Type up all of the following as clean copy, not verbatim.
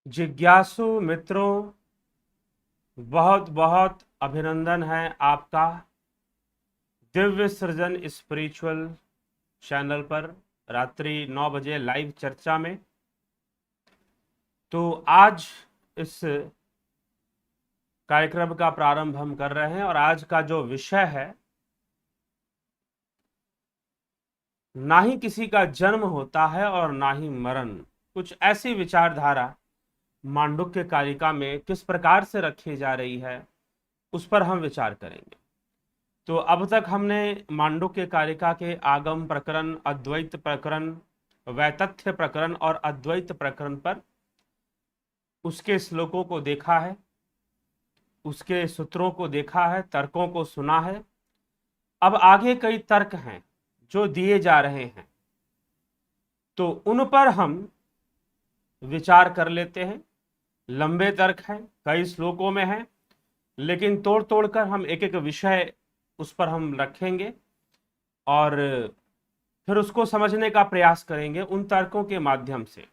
जिज्ञासु मित्रों, बहुत बहुत अभिनंदन है आपका दिव्य सृजन स्पिरिचुअल चैनल पर रात्रि 9 बजे लाइव चर्चा में। तो आज इस कार्यक्रम का प्रारंभ हम कर रहे हैं और आज का जो विषय है, ना ही किसी का जन्म होता है और ना ही मरण। कुछ ऐसी विचारधारा मांडुक्य कारिका में किस प्रकार से रखी जा रही है, उस पर हम विचार करेंगे। तो अब तक हमने मांडुक्य कारिका के आगम प्रकरण, अद्वैत प्रकरण, वैतथ्य प्रकरण और अद्वैत प्रकरण पर उसके श्लोकों को देखा है, उसके सूत्रों को देखा है, तर्कों को सुना है। अब आगे कई तर्क हैं जो दिए जा रहे हैं, तो उन पर हम विचार कर लेते हैं। लंबे तर्क हैं, कई श्लोकों में हैं, लेकिन तोड़ तोड़कर हम एक एक विषय उस पर हम रखेंगे और फिर उसको समझने का प्रयास करेंगे उन तर्कों के माध्यम से।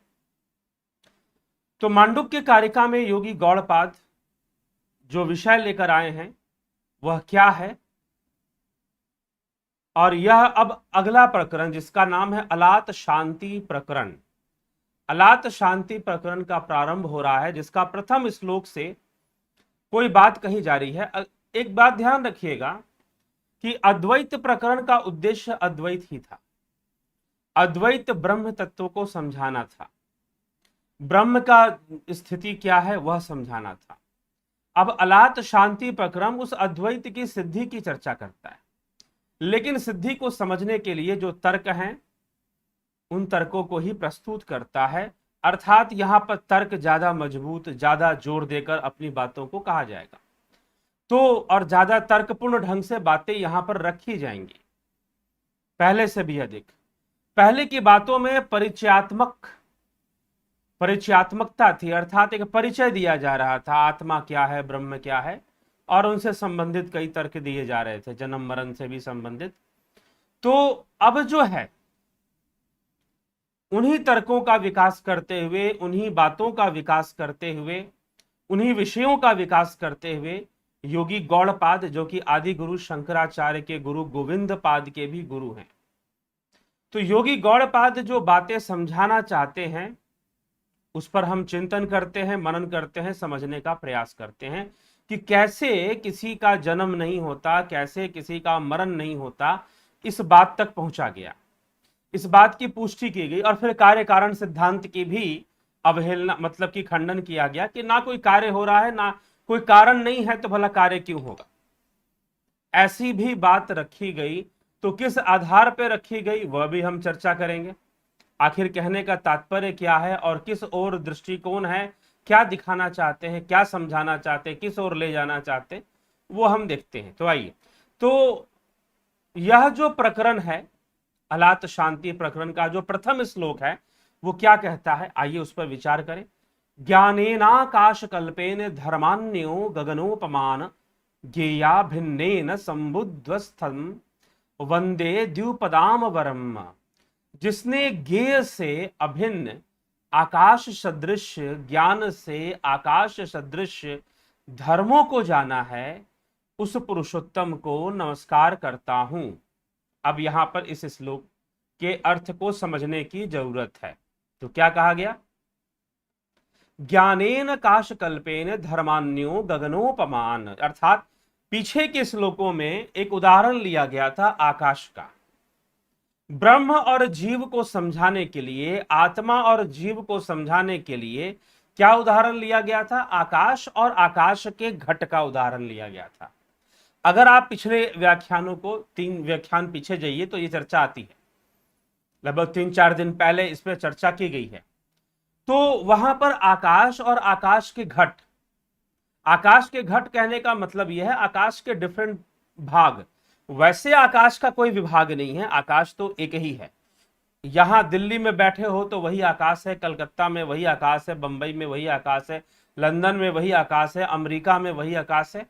तो मांडुक्य कारिका में योगी गौड़पाद जो विषय लेकर आए हैं वह क्या है, और यह अब अगला प्रकरण जिसका नाम है अलात शांति प्रकरण। अलात शांति प्रकरण का प्रारंभ हो रहा है, जिसका प्रथम श्लोक से कोई बात कही जा रही है। एक बात ध्यान रखिएगा कि अद्वैत प्रकरण का उद्देश्य अद्वैत ही था। अद्वैत ब्रह्म तत्व को समझाना था, ब्रह्म का स्थिति क्या है वह समझाना था। अब अलात शांति प्रकरण उस अद्वैत की सिद्धि की चर्चा करता है, लेकिन सिद्धि को समझने के लिए जो तर्क हैं उन तर्कों को ही प्रस्तुत करता है। अर्थात यहां पर तर्क ज्यादा मजबूत, ज्यादा जोर देकर अपनी बातों को कहा जाएगा, तो और ज्यादा तर्कपूर्ण ढंग से बातें यहां पर रखी जाएंगी पहले से भी अधिक। पहले की बातों में परिचयात्मकता थी, अर्थात एक परिचय दिया जा रहा था, आत्मा क्या है, ब्रह्म क्या है, और उनसे संबंधित कई तर्क दिए जा रहे थे, जन्म मरण से भी संबंधित। तो अब जो है उन्हीं तर्कों का विकास करते हुए, उन्हीं बातों का विकास करते हुए, उन्हीं विषयों का विकास करते हुए योगी गौड़पाद, जो कि आदि गुरु शंकराचार्य के गुरु गोविंद पाद के भी गुरु हैं, तो योगी गौड़पाद जो बातें समझाना चाहते हैं उस पर हम चिंतन करते हैं, मनन करते हैं, समझने का प्रयास करते हैं कि कैसे किसी का जन्म नहीं होता, कैसे किसी का मरण नहीं होता। इस बात तक पहुंचा गया, इस बात की पुष्टि की गई, और फिर कार्य कारण सिद्धांत की भी अवहेलना, मतलब कि खंडन किया गया कि ना कोई कार्य हो रहा है, ना कोई कारण नहीं है, तो भला कार्य क्यों होगा। ऐसी भी बात रखी गई, तो किस आधार पर रखी गई वह भी हम चर्चा करेंगे। आखिर कहने का तात्पर्य क्या है और किस ओर दृष्टिकोण है, क्या दिखाना चाहते हैं, क्या समझाना चाहते हैं, किस ओर ले जाना चाहते हैं, वो हम देखते हैं। तो आइए, तो यह जो प्रकरण है अलात शांति प्रकरण का जो प्रथम श्लोक है वो क्या कहता है, आइए उस पर विचार करें। ज्ञानेनाकाश कल्पेन धर्मान्यो गगनोपमान ज्ञेया भिन्नेन संबुद्धस्थम वंदे द्युपदाम वरम। जिसने ज्ञेय से अभिन्न आकाश सदृश ज्ञान से आकाश सदृश धर्मों को जाना है, उस पुरुषोत्तम को नमस्कार करता हूं। अब यहां पर इस श्लोक के अर्थ को समझने की जरूरत है। तो क्या कहा गया, ज्ञानेन काश कल्पेन धर्मान्यो गगनोपमान, अर्थात पीछे के श्लोकों में एक उदाहरण लिया गया था आकाश का। ब्रह्म और जीव को समझाने के लिए, आत्मा और जीव को समझाने के लिए क्या उदाहरण लिया गया था, आकाश और आकाश के घट का उदाहरण लिया गया था। अगर आप पिछले व्याख्यानों को 3 व्याख्यान पीछे जाइए तो ये चर्चा आती है, लगभग 3-4 दिन पहले इस पर चर्चा की गई है। तो वहां पर आकाश और आकाश के घट, आकाश के घट कहने का मतलब यह है आकाश के डिफरेंट भाग। वैसे आकाश का कोई विभाग नहीं है, आकाश तो एक ही है। यहां दिल्ली में बैठे हो तो वही आकाश है, कलकत्ता में वही आकाश है, बंबई में वही आकाश है, लंदन में वही आकाश है, अमेरिका में वही आकाश है।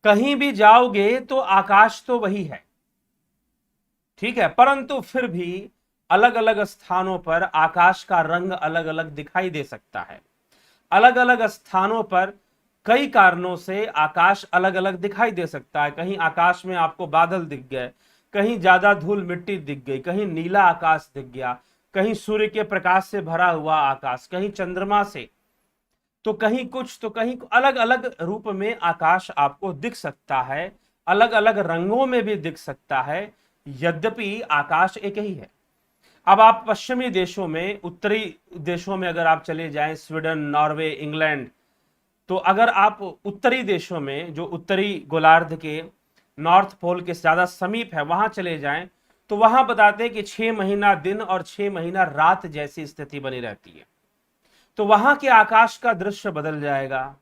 कहीं भी जाओगे तो आकाश तो वही है, ठीक है, परंतु फिर भी अलग अलग स्थानों पर आकाश का रंग अलग अलग दिखाई दे सकता है। अलग अलग स्थानों पर कई कारणों से आकाश अलग अलग दिखाई दे सकता है। कहीं आकाश में आपको बादल दिख गए, कहीं ज्यादा धूल मिट्टी दिख गई, कहीं नीला आकाश दिख गया, कहीं सूर्य के प्रकाश से भरा हुआ आकाश, कहीं चंद्रमा से, तो कहीं कुछ, तो कहीं अलग अलग रूप में आकाश आपको दिख सकता है, अलग अलग रंगों में भी दिख सकता है, यद्यपि आकाश एक ही है। अब आप पश्चिमी देशों में, उत्तरी देशों में अगर आप चले जाएं, स्वीडन, नॉर्वे, इंग्लैंड, तो अगर आप उत्तरी देशों में, जो उत्तरी गोलार्ध के नॉर्थ पोल के ज्यादा समीप है, वहां चले जाएं, तो वहां बताते हैं कि 6 महीना दिन और 6 महीना रात जैसी स्थिति बनी रहती है। तो वहां के आकाश का दृश्य बदल जाएगा।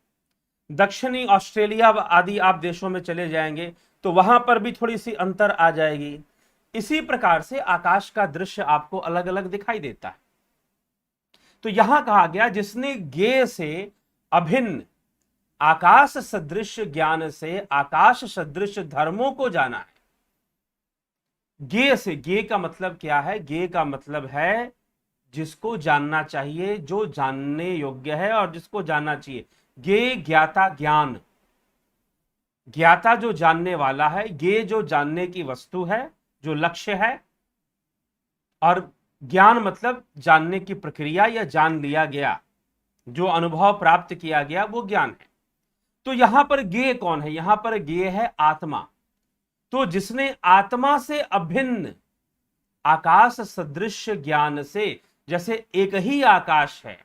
दक्षिणी ऑस्ट्रेलिया आदि आप देशों में चले जाएंगे तो वहां पर भी थोड़ी सी अंतर आ जाएगी। इसी प्रकार से आकाश का दृश्य आपको अलग अलग दिखाई देता है। तो यहां कहा गया, जिसने ज्ञेय से अभिन्न आकाश सदृश ज्ञान से आकाश सदृश धर्मों को जाना है। ज्ञेय से, ज्ञेय का मतलब क्या है? ज्ञेय का मतलब है जिसको जानना चाहिए, जो जानने योग्य है और जिसको जानना चाहिए। ज्ञेय, ज्ञाता, ज्ञान। ज्ञाता जो जानने वाला है, ज्ञेय जो जानने की वस्तु है, जो लक्ष्य है, और ज्ञान मतलब जानने की प्रक्रिया या जान लिया गया, जो अनुभव प्राप्त किया गया, वो ज्ञान है। तो यहां पर ज्ञेय कौन है? यहां पर ज्ञेय है आत्मा। तो जिसने आत्मा से अभिन्न आकाश सदृश ज्ञान से, जैसे एक ही आकाश है,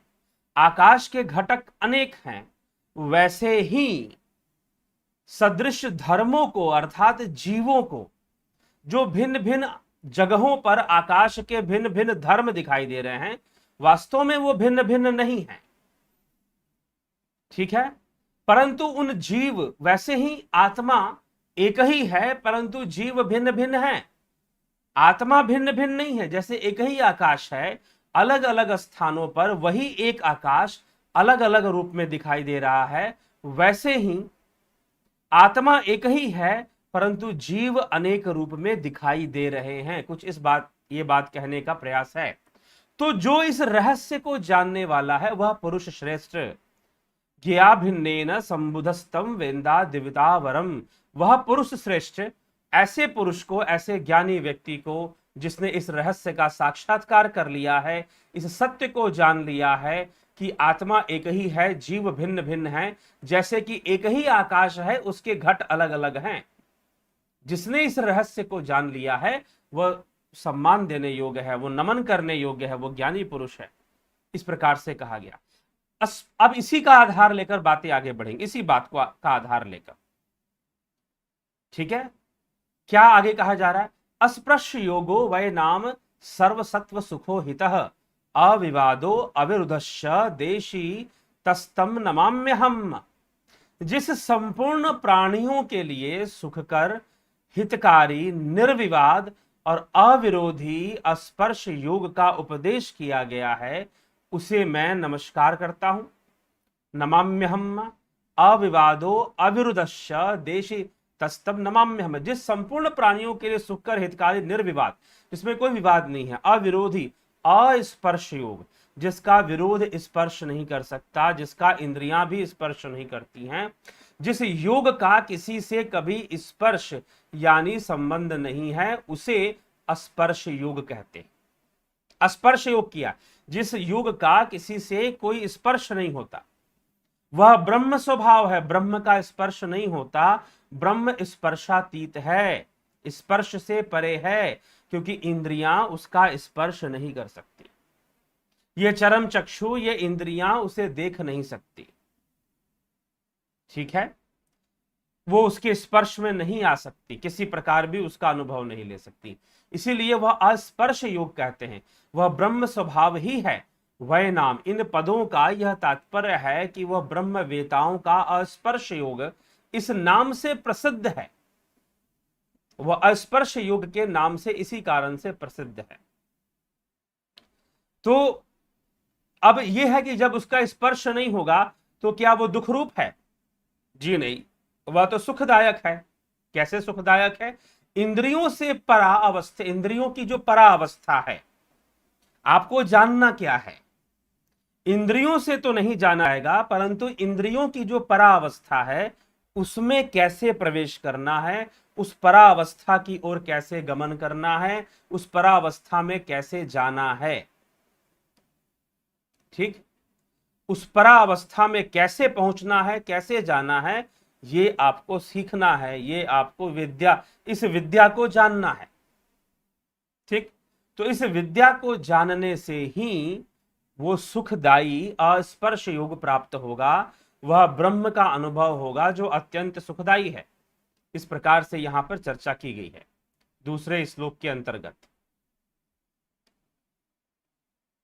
आकाश के घटक अनेक हैं, वैसे ही सदृश धर्मों को, अर्थात जीवों को, जो भिन्न भिन्न जगहों पर आकाश के भिन्न भिन्न धर्म दिखाई दे रहे हैं, वास्तव में वो भिन्न भिन्न नहीं है, ठीक है, परंतु उन जीव, वैसे ही आत्मा एक ही है परंतु जीव भिन्न भिन्न है। आत्मा भिन्न भिन्न नहीं है। जैसे एक ही आकाश है, अलग अलग स्थानों पर वही एक आकाश अलग अलग रूप में दिखाई दे रहा है, वैसे ही आत्मा एक ही है परंतु जीव अनेक रूप में दिखाई दे रहे हैं। कुछ ये बात कहने का प्रयास है। तो जो इस रहस्य को जानने वाला है वह पुरुष श्रेष्ठ। ज्ञाभिन्नेन संबुधस्तम वेंदा दिविता वरम। वह पुरुष श्रेष्ठ ऐसे पुरुष को, ऐसे ज्ञानी व्यक्ति को, जिसने इस रहस्य का साक्षात्कार कर लिया है, इस सत्य को जान लिया है कि आत्मा एक ही है, जीव भिन्न भिन्न है, जैसे कि एक ही आकाश है, उसके घट अलग अलग हैं। जिसने इस रहस्य को जान लिया है वह सम्मान देने योग्य है, वो नमन करने योग्य है, वो ज्ञानी पुरुष है। इस प्रकार से कहा गया। अब इसी का आधार लेकर बातें आगे बढ़ेंगी, इसी बात को का आधार लेकर, ठीक है। क्या आगे कहा जा रहा है? अस्पृश्य योगो वै नाम सर्वसत्व सुखो हितः अविवादो अविरुद्धश्च देशी तस्तम नमाम्यहम्। जिस संपूर्ण प्राणियों के लिए सुखकर, हितकारी, निर्विवाद और अविरोधी स्पर्श योग का उपदेश किया गया है, उसे मैं नमस्कार करता हूं। नमाम्यहम् अविवादो अविरुद्धश्च देशी तस्तम नमाम्यहम्। जिस संपूर्ण प्राणियों के लिए सुखकर, हितकारी, निर्विवाद, जिसमें कोई विवाद नहीं है, अविरोधी, अस्पर्श योग, जिसका विरोध स्पर्श नहीं कर सकता, जिसका इंद्रियां भी स्पर्श नहीं करती हैं, जिस योग का किसी से कभी स्पर्श यानी संबंध नहीं है, उसे स्पर्श योग कहते हैं। स्पर्श योग किया, जिस योग का किसी से कोई स्पर्श नहीं होता, वह ब्रह्म स्वभाव है, ब्रह्म का स्पर्श नहीं होता, ब्रह्म स्पर्शातीत है, स्पर्श से परे है, क्योंकि इंद्रियां उसका स्पर्श नहीं कर सकती। ये चरम चक्षु, ये इंद्रियां उसे देख नहीं सकती, ठीक है, वो उसके स्पर्श में नहीं आ सकती, किसी प्रकार भी उसका अनुभव नहीं ले सकती। इसीलिए वह अस्पर्श योग कहते हैं, वह ब्रह्म स्वभाव ही है। वह नाम, इन पदों का यह तात्पर्य है कि वह ब्रह्म वेताओं का अस्पर्श योग इस नाम से प्रसिद्ध है, वह स्पर्श योग के नाम से इसी कारण से प्रसिद्ध है। तो अब यह है कि जब उसका स्पर्श नहीं होगा तो क्या वो दुख रूप है? जी नहीं, वह तो सुखदायक है। कैसे सुखदायक है? इंद्रियों से परा अवस्था, इंद्रियों की जो परा अवस्था है, आपको जानना क्या है? इंद्रियों से तो नहीं जाना जाएगा, परंतु इंद्रियों की जो परावस्था है उसमें कैसे प्रवेश करना है, उस परावस्था की ओर कैसे गमन करना है, उस परावस्था में कैसे जाना है। ठीक, उस परावस्था में कैसे पहुंचना है, कैसे जाना है, ये आपको सीखना है, ये आपको विद्या, इस विद्या को जानना है। ठीक, तो इस विद्या को जानने से ही वो सुखदायी अस्पर्श योग प्राप्त होगा, वह ब्रह्म का अनुभव होगा जो अत्यंत सुखदायी है। इस प्रकार से यहां पर चर्चा की गई है दूसरे श्लोक के अंतर्गत।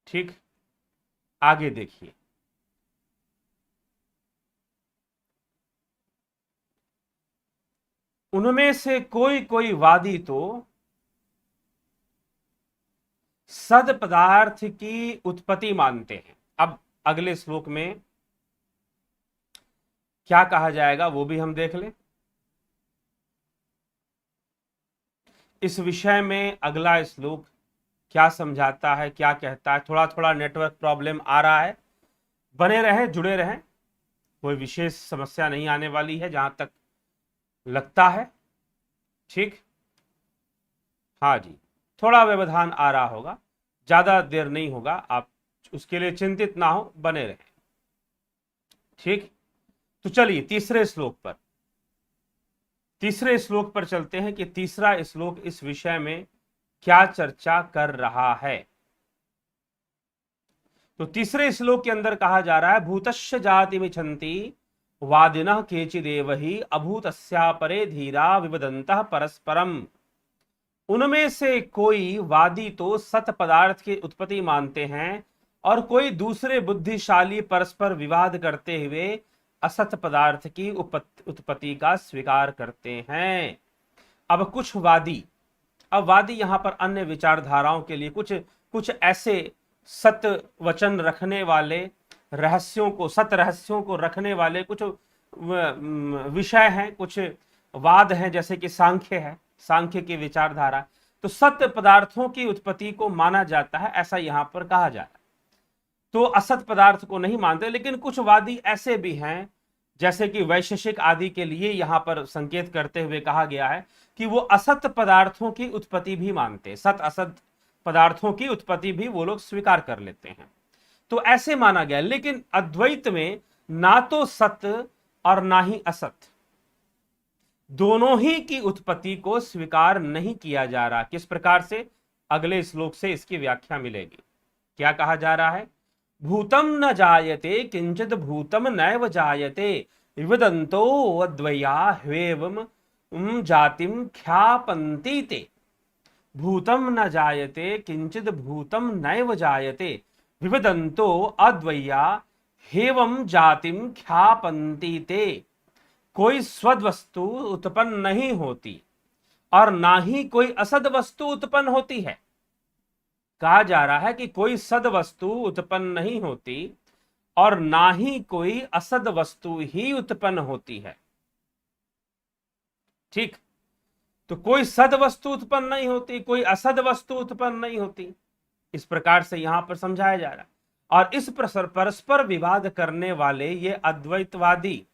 ठीक, आगे देखिए। उनमें से कोई कोई वादी तो सद पदार्थ की उत्पत्ति मानते हैं। अब अगले श्लोक में क्या कहा जाएगा वो भी हम देख लें। इस विषय में अगला श्लोक क्या समझाता है, क्या कहता है। थोड़ा थोड़ा नेटवर्क प्रॉब्लम आ रहा है, बने रहें, जुड़े रहें, कोई विशेष समस्या नहीं आने वाली है जहां तक लगता है। ठीक, हाँ जी, थोड़ा व्यवधान आ रहा होगा, ज्यादा देर नहीं होगा, आप उसके लिए चिंतित ना हो, बने रहें। ठीक, तो चलिए तीसरे श्लोक पर चलते हैं कि तीसरा श्लोक इस विषय में क्या चर्चा कर रहा है। तो तीसरे श्लोक के अंदर कहा जा रहा है, भूतस्य जाति मिछन्ति वादिनः केचिदेव हि अभूतस्या परे धीरा विवदन्तः परस्परम। उनमें से कोई वादी तो सत पदार्थ की उत्पत्ति मानते हैं और कोई दूसरे बुद्धिशाली परस्पर विवाद करते हुए असत पदार्थ की उत्पत्ति का स्वीकार करते हैं। अब कुछ वादी, अब वादी यहां पर अन्य विचारधाराओं के लिए कुछ कुछ ऐसे सत्य वचन रखने वाले, रहस्यों को, सत रहस्यों को रखने वाले कुछ विषय हैं, कुछ वाद हैं, जैसे कि सांख्य है, सांख्य की विचारधारा। तो सत्य पदार्थों की उत्पत्ति को माना जाता है, ऐसा यहां पर कहा जा रहा है। तो असत पदार्थ को नहीं मानते, लेकिन कुछ वादी ऐसे भी हैं, जैसे कि वैशेषिक आदि के लिए यहां पर संकेत करते हुए कहा गया है कि वो असत पदार्थों की उत्पत्ति भी मानते, सत असत पदार्थों की उत्पत्ति भी वो लोग स्वीकार कर लेते हैं। तो ऐसे माना गया, लेकिन अद्वैत में ना तो सत और ना ही असत, दोनों ही की उत्पत्ति को स्वीकार नहीं किया जा रहा। किस प्रकार से, अगले श्लोक से इसकी व्याख्या मिलेगी। क्या कहा जा रहा है, भूतम न जायते किंचित भूतम नैव जायते विवदन्तो अद्वया ह्वेवम जातिम ख्यापन्ति ते। भूतम न जायते किंचित भूतम नैव जायते विवदन्तो अद्वया ह्वेवम जातिम ख्यापन्ति ते। कोई स्वद वस्तु उत्पन्न नहीं होती और ना ही कोई असद वस्तु उत्पन्न होती है। कहा जा रहा है कि कोई सद वस्तु उत्पन्न नहीं होती और ना ही कोई असद वस्तु ही उत्पन्न होती है। ठीक, तो कोई सद वस्तु उत्पन्न नहीं होती, कोई असद वस्तु उत्पन्न नहीं होती, इस प्रकार से यहां पर समझाया जा रहा है। और इस परस्पर विवाद करने वाले ये अद्वैतवादी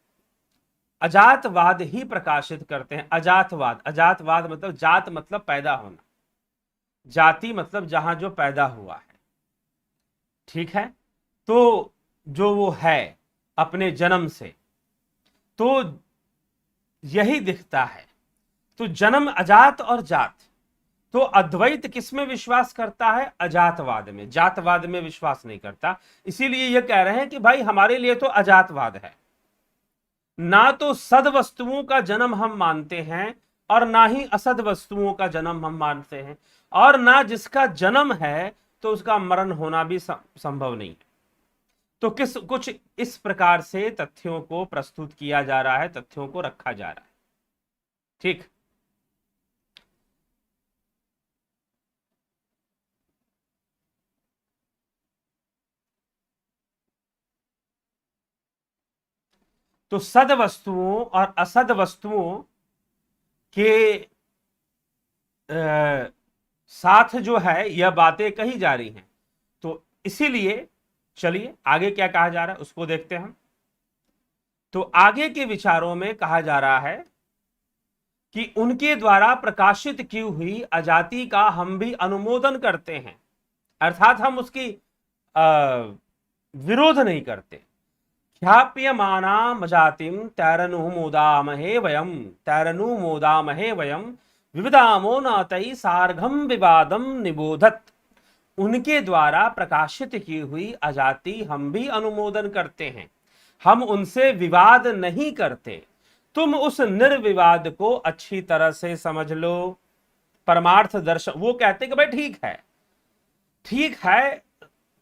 अजातवाद ही प्रकाशित करते हैं। अजातवाद, अजातवाद मतलब जात मतलब पैदा होना, जाति मतलब जहां जो पैदा हुआ है। ठीक है, तो जो वो है अपने जन्म से, तो यही दिखता है। तो जन्म अजात और जात, तो अद्वैत किसमें विश्वास करता है, अजातवाद में, जातवाद में विश्वास नहीं करता। इसीलिए ये कह रहे हैं कि भाई हमारे लिए तो अजातवाद है, ना तो सद वस्तुओं का जन्म हम मानते हैं और ना ही असद वस्तुओं का जन्म हम मानते हैं, और ना जिसका जन्म है तो उसका मरण होना भी संभव नहीं है। तो कुछ इस प्रकार से तथ्यों को प्रस्तुत किया जा रहा है, तथ्यों को रखा जा रहा है। ठीक, तो सद वस्तुओं और असद वस्तुओं के साथ जो है यह बातें कही जा रही हैं। तो इसीलिए चलिए आगे क्या कहा जा रहा है उसको देखते हैं हम। तो आगे के विचारों में कहा जा रहा है कि उनके द्वारा प्रकाशित की हुई अजाति का हम भी अनुमोदन करते हैं, अर्थात हम उसकी विरोध नहीं करते। ख्याप्यमानाम जातिम तैरनुमोदामहे वयम, तैरनुमोदामहे वयम विविदामो न तई सार्घम विवादम निबोधत। उनके द्वारा प्रकाशित की हुई अजाति हम भी अनुमोदन करते हैं, हम उनसे विवाद नहीं करते। तुम उस निर्विवाद को अच्छी तरह से समझ लो। परमार्थ दर्शन, वो कहते कि भाई ठीक है,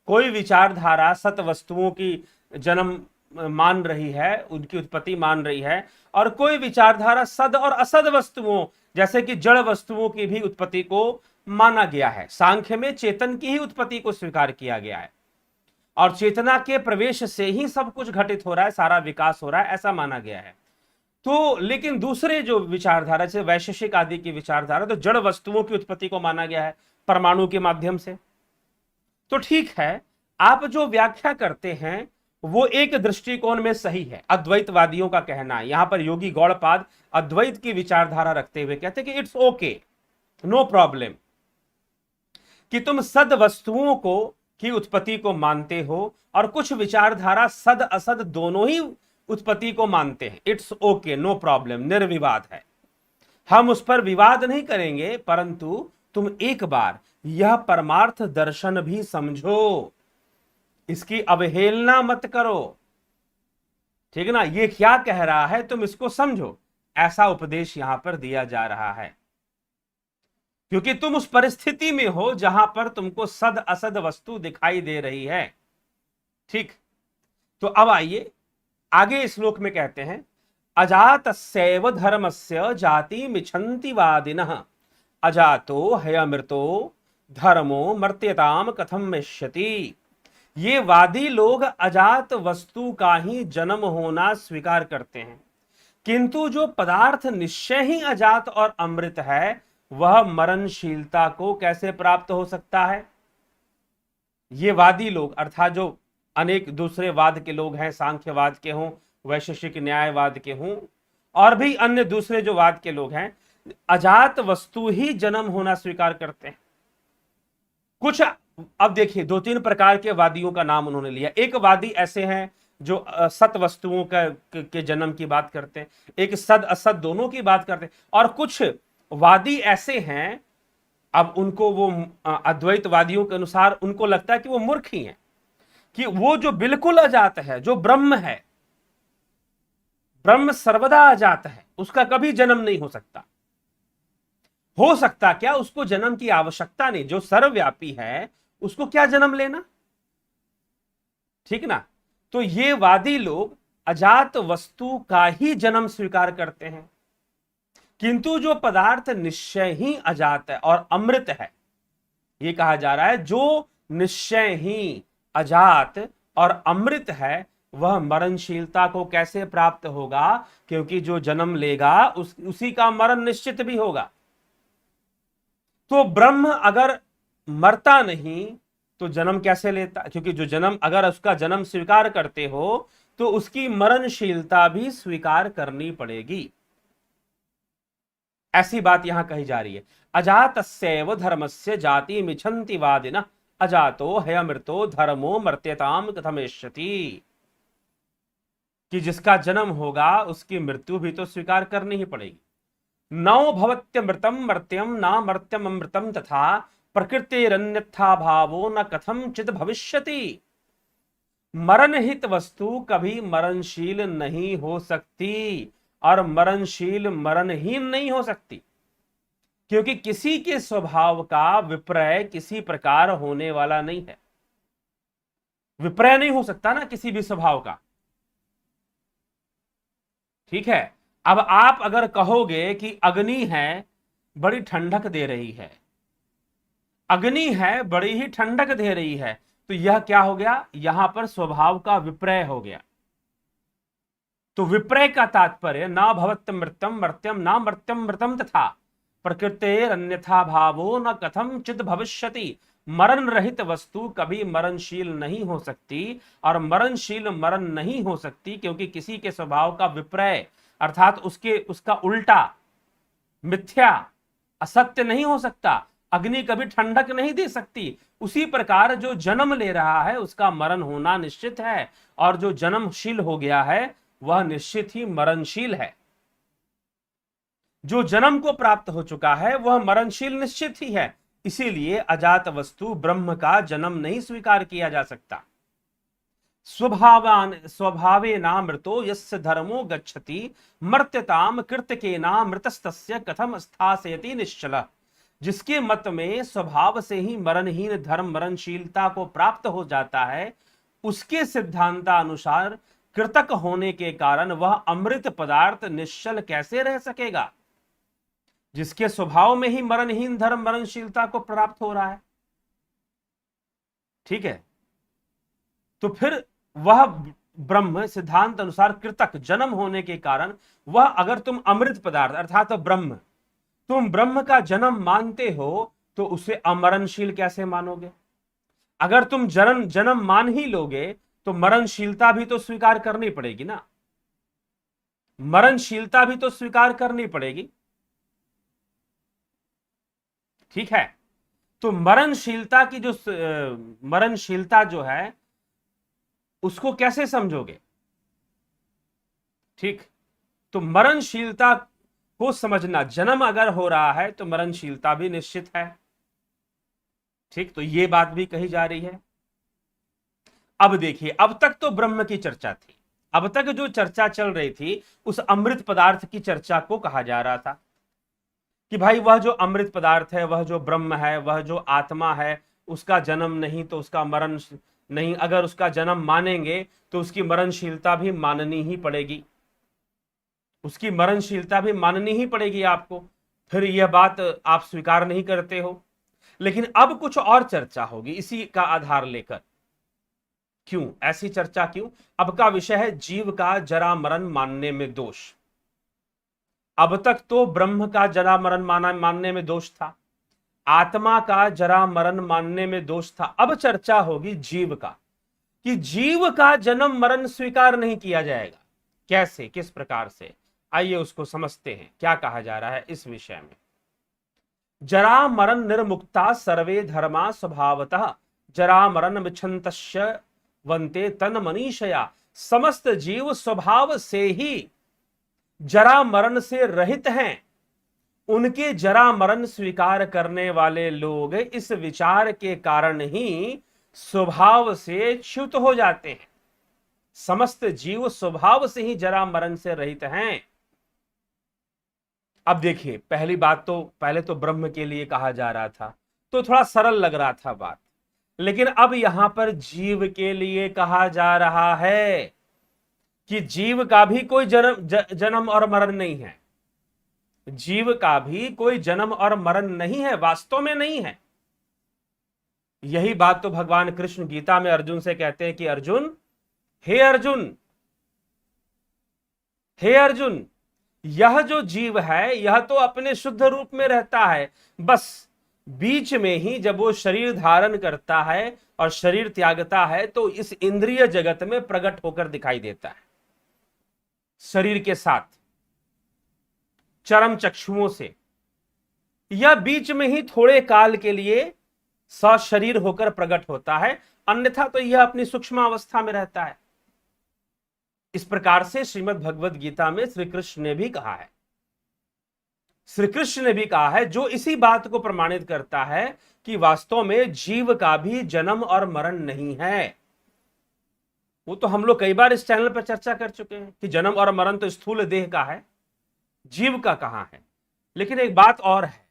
कोई विचारधारा सत वस्तुओं की जन्म मान रही है, उनकी उत्पत्ति मान रही है, और कोई विचारधारा सद और असद वस्तुओं जैसे कि जड़ वस्तुओं की भी उत्पत्ति को माना गया है। सांख्य में चेतन की ही उत्पत्ति को स्वीकार किया गया है और चेतना के प्रवेश से ही सब कुछ घटित हो रहा है, सारा विकास हो रहा है, ऐसा माना गया है। तो लेकिन दूसरे जो विचारधारा जैसे वैशेषिक आदि की विचारधारा, तो जड़ वस्तुओं की उत्पत्ति को माना गया है परमाणु के माध्यम से। तो ठीक है, आप जो व्याख्या करते हैं वो एक दृष्टिकोण में सही है, अद्वैतवादियों का कहना है। यहां पर योगी गौड़पाद अद्वैत की विचारधारा रखते हुए कहते हैं कि इट्स ओके, नो प्रॉब्लम, कि तुम सद वस्तुओं को की उत्पत्ति को मानते हो और कुछ विचारधारा सद असद दोनों ही उत्पत्ति को मानते हैं। इट्स ओके, नो प्रॉब्लम, निर्विवाद है, हम उस पर विवाद नहीं करेंगे। परंतु तुम एक बार यह परमार्थ दर्शन भी समझो, इसकी अवहेलना मत करो, ठीक है ना। ये क्या कह रहा है तुम इसको समझो, ऐसा उपदेश यहां पर दिया जा रहा है, क्योंकि तुम उस परिस्थिति में हो जहां पर तुमको सद असद वस्तु दिखाई दे रही है। ठीक, तो अब आइए आगे श्लोक में कहते हैं, अजातस्यैव धर्मस्य जाति मिच्छन्ति वादिनः, अजातो हयमृतो धर्मो मर्त्यताम कथम मिष्यति। ये वादी लोग अजात वस्तु का ही जन्म होना स्वीकार करते हैं, किंतु जो पदार्थ निश्चय ही अजात और अमृत है वह मरणशीलता को कैसे प्राप्त हो सकता है। ये वादी लोग अर्थात जो अनेक दूसरे वाद के लोग हैं, सांख्यवाद के हों, वैशेषिक न्यायवाद के हों, और भी अन्य दूसरे जो वाद के लोग हैं, अजात वस्तु ही जन्म होना स्वीकार करते हैं। कुछ, अब देखिए, दो तीन प्रकार के वादियों का नाम उन्होंने लिया। एक वादी ऐसे हैं जो सत वस्तुओं के जन्म की बात करते हैं, एक सद असत दोनों की बात करते हैं, और कुछ वादी ऐसे हैं, अब उनको वो अद्वैतवादियों के अनुसार उनको लगता है कि वो मूर्ख ही हैं, कि वो जो बिल्कुल अजात है, जो ब्रह्म है, ब्रह्म सर्वदा अजात है, उसका कभी जन्म नहीं हो सकता। हो सकता क्या, उसको जन्म की आवश्यकता नहीं, जो सर्वव्यापी है उसको क्या जन्म लेना, ठीक ना। तो ये वादी लोग अजात वस्तु का ही जन्म स्वीकार करते हैं, किंतु जो पदार्थ निश्चय ही अजात है और अमृत है, ये कहा जा रहा है जो निश्चय ही अजात और अमृत है वह मरणशीलता को कैसे प्राप्त होगा, क्योंकि जो जन्म लेगा उसी का मरण निश्चित भी होगा। तो ब्रह्म अगर मरता नहीं तो जन्म कैसे लेता, क्योंकि जो जन्म, अगर उसका जन्म स्वीकार करते हो तो उसकी मरणशीलता भी स्वीकार करनी पड़ेगी, ऐसी बात यहां कही जा रही है। अजातस्यैव धर्मस्य जाति मिच्छन्ति वादिनः, अजातो हयमृतो धर्मो मर्त्यताम कथमेष्यति, कि जिसका जन्म होगा उसकी मृत्यु भी तो स्वीकार करनी ही पड़ेगी। नौ भवत्यमृतम मर्त्यम ना मर्त्यम अमृतम तथा प्रकृतिरन्यथा भावो न कथम चित भविष्यति। मरणहित वस्तु कभी मरणशील नहीं हो सकती और मरणशील मरणहीन नहीं हो सकती, क्योंकि किसी के स्वभाव का विपर्य किसी प्रकार होने वाला नहीं है। विपर्य नहीं हो सकता ना किसी भी स्वभाव का, ठीक है। अब आप अगर कहोगे कि अग्नि है बड़ी ठंडक दे रही है, अग्नि है बड़ी ही ठंडक दे रही है, तो यह क्या हो गया, यहां पर स्वभाव का विपर्य हो गया। तो विपर्य का तात्पर्य ना भवत मृत्यम मर्त्यम ना मर्त्यम मृतम तथा प्रकृतेरन्यथा भावो न कथम चित भविष्यति। मरण रहित वस्तु कभी मरणशील नहीं हो सकती, और मरणशील मरण नहीं हो सकती क्योंकि किसी के स्वभाव का विपर्य अर्थात उसका उल्टा मिथ्या असत्य नहीं हो सकता। अग्नि कभी ठंडक नहीं दे सकती। उसी प्रकार जो जन्म ले रहा है उसका मरण होना निश्चित है, और जो जन्मशील हो गया है वह निश्चित ही मरणशील है। जो जन्म को प्राप्त हो चुका है वह मरणशील निश्चित ही है। इसीलिए अजात वस्तु ब्रह्म का जन्म नहीं स्वीकार किया जा सकता। स्वभावे नामृतो यस्य धर्मो गच्छति मर्त्यताम कृतकेना मृतस्तस्य कथम स्थास्यति निश्चल। जिसके मत में स्वभाव से ही मरणहीन धर्म मरणशीलता को प्राप्त हो जाता है, उसके सिद्धांतानुसार कृतक होने के कारण वह अमृत पदार्थ निश्चल कैसे रह सकेगा? जिसके स्वभाव में ही मरणहीन धर्म मरणशीलता को प्राप्त हो रहा है। ठीक है, तो फिर वह ब्रह्म सिद्धांत अनुसार कृतक जन्म होने के कारण वह, अगर तुम अमृत पदार्थ अर्थात ब्रह्म, तुम ब्रह्म का जन्म मानते हो तो उसे अमरणशील कैसे मानोगे? अगर तुम जन्म मान ही लोगे तो मरणशीलता भी तो स्वीकार करनी पड़ेगी ना। मरणशीलता भी तो स्वीकार करनी पड़ेगी। ठीक है, तो मरणशीलता की जो मरणशीलता जो है उसको कैसे समझोगे? ठीक, तो मरणशीलता को समझना, जन्म अगर हो रहा है तो मरणशीलता भी निश्चित है। ठीक, तो ये बात भी कही जा रही है। अब देखिए, अब तक तो ब्रह्म की चर्चा थी, अब तक जो चर्चा चल रही थी उस अमृत पदार्थ की चर्चा को कहा जा रहा था कि भाई वह जो अमृत पदार्थ है, वह जो ब्रह्म है, वह जो आत्मा है, उसका जन्म नहीं तो उसका मरण नहीं। अगर उसका जन्म मानेंगे तो उसकी मरणशीलता भी माननी ही पड़ेगी, उसकी मरणशीलता भी माननी ही पड़ेगी आपको। फिर यह बात आप स्वीकार नहीं करते हो। लेकिन अब कुछ और चर्चा होगी इसी का आधार लेकर। क्यों ऐसी चर्चा? क्यों? अब का विषय है जीव का जरा मरण मानने में दोष। अब तक तो ब्रह्म का जरा मरण मानने में दोष था, आत्मा का जरा मरण मानने में दोष था। अब चर्चा होगी जीव का, कि जीव का जन्म मरण स्वीकार नहीं किया जाएगा। कैसे, किस प्रकार से? आइए उसको समझते हैं क्या कहा जा रहा है इस विषय में। जरा मरण निर्मुक्ता सर्वे धर्मा स्वभावतः जरा मरण विच्छन्तस्य वन्ते तन मनीषया। समस्त जीव स्वभाव से ही जरा मरण से रहित हैं। उनके जरा मरण स्वीकार करने वाले लोग इस विचार के कारण ही स्वभाव से च्युत हो जाते हैं। समस्त जीव स्वभाव से ही जरा मरण से रहित हैं। अब देखिए, पहली बात तो पहले तो ब्रह्म के लिए कहा जा रहा था तो थोड़ा सरल लग रहा था बात, लेकिन अब यहां पर जीव के लिए कहा जा रहा है कि जीव का भी कोई जन्म और मरण नहीं है। जीव का भी कोई जन्म और मरण नहीं है, वास्तव में नहीं है। यही बात तो भगवान कृष्ण गीता में अर्जुन से कहते हैं कि अर्जुन, हे अर्जुन, हे अर्जुन, यह जो जीव है यह तो अपने शुद्ध रूप में रहता है, बस बीच में ही जब वो शरीर धारण करता है और शरीर त्यागता है तो इस इंद्रिय जगत में प्रकट होकर दिखाई देता है। शरीर के साथ चरम चक्षुओं से यह बीच में ही थोड़े काल के लिए सशरीर होकर प्रकट होता है, अन्यथा तो यह अपनी सूक्ष्म अवस्था में रहता है। इस प्रकार से श्रीमद् भगवद गीता में श्री कृष्ण ने भी कहा है, श्री कृष्ण ने भी कहा है, जो इसी बात को प्रमाणित करता है कि वास्तव में जीव का भी जन्म और मरण नहीं है। वो तो हम लोग कई बार इस चैनल पर चर्चा कर चुके हैं कि जन्म और मरण तो स्थूल देह का है, जीव का कहां है। लेकिन एक बात और है,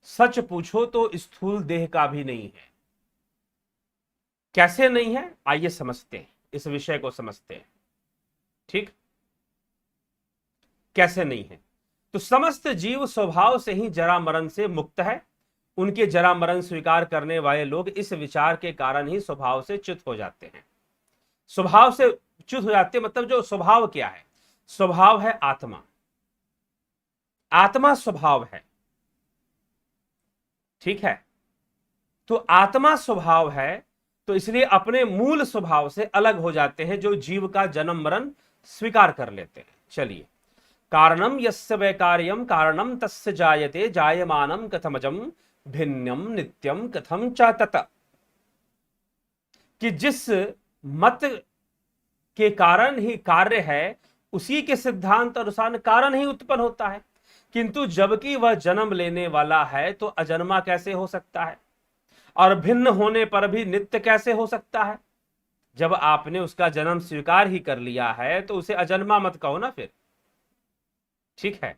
सच पूछो तो स्थूल देह का भी नहीं है। कैसे नहीं है, आइए समझते हैं, इस विषय को समझते हैं। ठीक, कैसे नहीं है? तो समस्त जीव स्वभाव से ही जरा मरण से मुक्त है। उनके जरा मरण स्वीकार करने वाले लोग इस विचार के कारण ही स्वभाव से च्युत हो जाते हैं। स्वभाव से च्युत हो जाते हैं मतलब जो स्वभाव क्या है? स्वभाव है आत्मा, आत्मा स्वभाव है। ठीक है, तो आत्मा स्वभाव है, तो इसलिए अपने मूल स्वभाव से अलग हो जाते हैं, जो जीव का जन्म मरण स्वीकार कर लेते हैं। चलिए, कारणम यस्य वैकार्यम कारणम तस्य जायते जायमानम कथमजम भिन्नम नित्यम कथम च तत, कि जिस मत के कारण ही कार्य है, उसी के सिद्धांत अनुसार कारण ही उत्पन्न होता है, किंतु जबकि वह जन्म लेने वाला है तो अजन्मा कैसे हो सकता है, और भिन्न होने पर भी नित्य कैसे हो सकता है। जब आपने उसका जन्म स्वीकार ही कर लिया है तो उसे अजन्मा मत कहो ना फिर, ठीक है।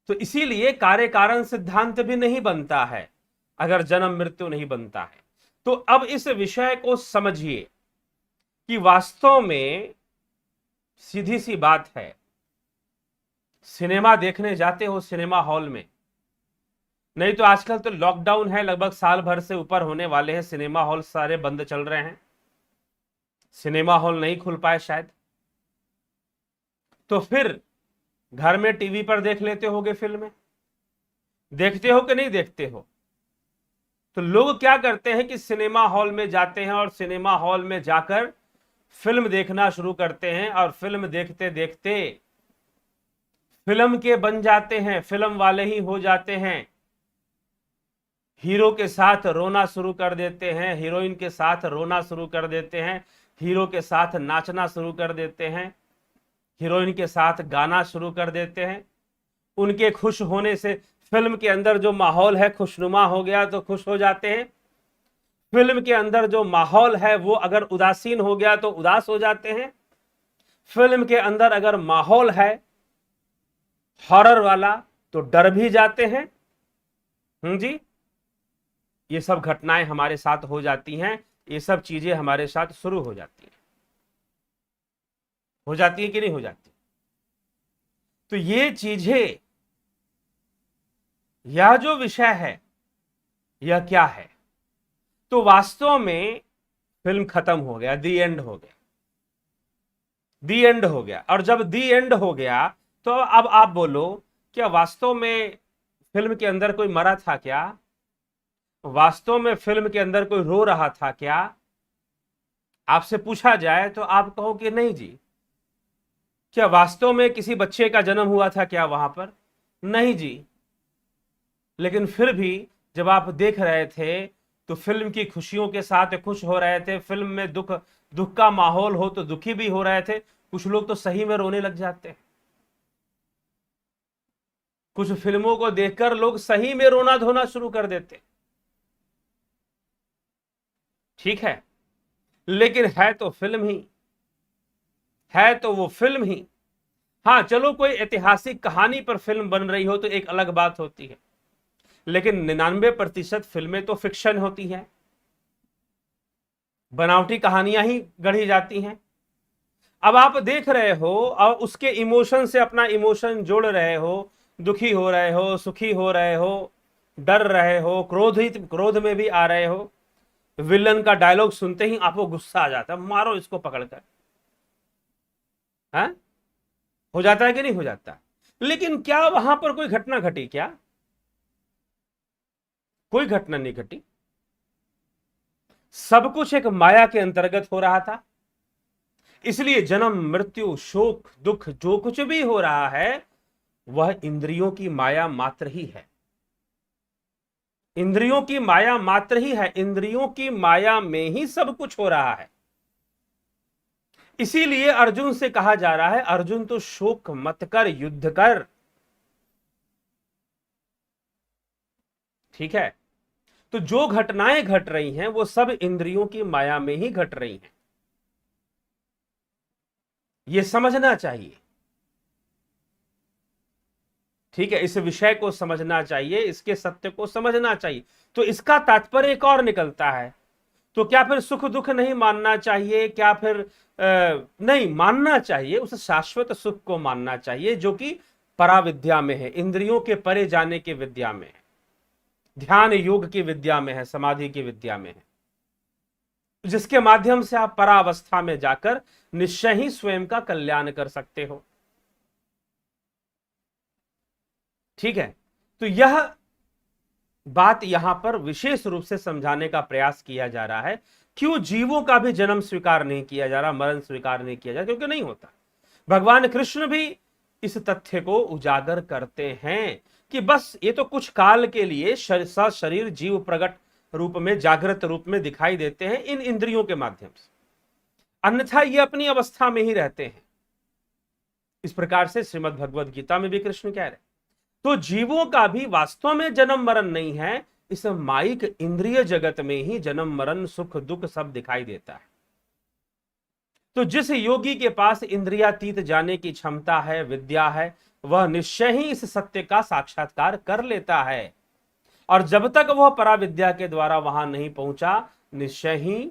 तो इसीलिए कार्य कारण सिद्धांत भी नहीं बनता है अगर जन्म मृत्यु नहीं बनता है। तो अब इस विषय को समझिए कि वास्तव में सीधी सी बात है, सिनेमा देखने जाते हो सिनेमा हॉल में, नहीं तो आजकल तो लॉकडाउन है, लगभग साल भर से ऊपर होने वाले हैं, सिनेमा हॉल सारे बंद चल रहे हैं, सिनेमा हॉल नहीं खुल पाए शायद, तो फिर घर में टीवी पर देख लेते होगे फिल्में, देखते हो कि नहीं देखते हो। तो लोग क्या करते हैं कि सिनेमा हॉल में जाते हैं और सिनेमा हॉल में जाकर फिल्म देखना शुरू करते हैं, और फिल्म देखते देखते फिल्म के बन जाते हैं, फिल्म वाले ही हो जाते हैं, हीरो के साथ रोना शुरू कर देते हैं, हीरोइन के साथ रोना शुरू कर देते हैं, हीरो के साथ नाचना शुरू कर देते हैं, हीरोइन के साथ गाना शुरू कर देते हैं। उनके खुश होने से फिल्म के अंदर जो माहौल है खुशनुमा हो गया तो खुश हो जाते हैं, फिल्म के अंदर जो माहौल है वो अगर उदासीन हो गया तो उदास हो जाते हैं, फिल्म के अंदर अगर माहौल है हॉरर वाला तो डर भी जाते हैं। जी, ये सब घटनाएं हमारे साथ हो जाती हैं, ये सब चीजें हमारे साथ शुरू हो जाती हैं, हो जाती है कि नहीं हो जाती। तो ये चीजें, यह जो विषय है यह क्या है, तो वास्तव में फिल्म खत्म हो गया, दी एंड हो गया, दी एंड हो गया। और जब दी एंड हो गया तो अब आप बोलो, क्या वास्तव में फिल्म के अंदर कोई मरा था क्या, वास्तव में फिल्म के अंदर कोई रो रहा था क्या, आपसे पूछा जाए तो आप कहो कि नहीं जी। क्या वास्तव में किसी बच्चे का जन्म हुआ था क्या वहां पर, नहीं जी। लेकिन फिर भी जब आप देख रहे थे तो फिल्म की खुशियों के साथ खुश हो रहे थे, फिल्म में दुख का माहौल हो तो दुखी भी हो रहे थे, कुछ लोग तो सही में रोने लग जाते हैं, कुछ फिल्मों को देखकर लोग सही में रोना धोना शुरू कर देते, ठीक है। लेकिन है तो फिल्म ही, है तो वो फिल्म ही। हाँ चलो, कोई ऐतिहासिक कहानी पर फिल्म बन रही हो तो एक अलग बात होती है, लेकिन 99% फिल्में तो फिक्शन होती हैं, बनावटी कहानियां ही गढ़ी जाती हैं। अब आप देख रहे हो और उसके इमोशन से अपना इमोशन जोड़ रहे हो, दुखी हो रहे हो, सुखी हो रहे हो, डर रहे हो, क्रोध में भी आ रहे हो, विलन का डायलॉग सुनते ही आपको गुस्सा आ जाता है, मारो इसको पकड़कर, है हो जाता है कि नहीं हो जाता। लेकिन क्या वहां पर कोई घटना घटी क्या, कोई घटना नहीं घटी, सब कुछ एक माया के अंतर्गत हो रहा था। इसलिए जन्म मृत्यु शोक दुख जो कुछ भी हो रहा है वह इंद्रियों की माया मात्र ही है, इंद्रियों की माया मात्र ही है, इंद्रियों की माया में ही सब कुछ हो रहा है। इसीलिए अर्जुन से कहा जा रहा है, अर्जुन तो शोक मत कर, युद्ध कर, ठीक है। तो जो घटनाएं घट रही हैं वो सब इंद्रियों की माया में ही घट रही हैं, ये समझना चाहिए, ठीक है। इस विषय को समझना चाहिए, इसके सत्य को समझना चाहिए। तो इसका तात्पर्य एक और निकलता है, तो क्या फिर सुख दुख नहीं मानना चाहिए, क्या फिर नहीं मानना चाहिए, उस शाश्वत सुख को मानना चाहिए जो कि पराविद्या में है, इंद्रियों के परे जाने की विद्या में है, ध्यान योग की विद्या में है, समाधि की विद्या में है, जिसके माध्यम से आप परावस्था में जाकर निश्चय ही स्वयं का कल्याण कर सकते हो, ठीक है। तो यह बात यहां पर विशेष रूप से समझाने का प्रयास किया जा रहा है। क्यों जीवों का भी जन्म स्वीकार नहीं किया जा रहा, मरण स्वीकार नहीं किया जा रहा? क्योंकि नहीं होता। भगवान कृष्ण भी इस तथ्य को उजागर करते हैं कि बस ये तो कुछ काल के लिए शरीर जीव प्रकट रूप में, जागृत रूप में दिखाई देते हैं इन इंद्रियों के माध्यम से, अन्यथा ये अपनी अवस्था में ही रहते हैं। इस प्रकार से श्रीमद् भगवद गीता में भी कृष्ण कह रहे हैं। तो जीवों का भी वास्तव में जन्म मरण नहीं है, इस माइक इंद्रिय जगत में ही जन्म मरण सुख दुख सब दिखाई देता है। तो जिस योगी के पास इंद्रियातीत जाने की क्षमता है, विद्या है, वह निश्चय ही इस सत्य का साक्षात्कार कर लेता है। और जब तक वह पराविद्या के द्वारा वहां नहीं पहुंचा, निश्चय ही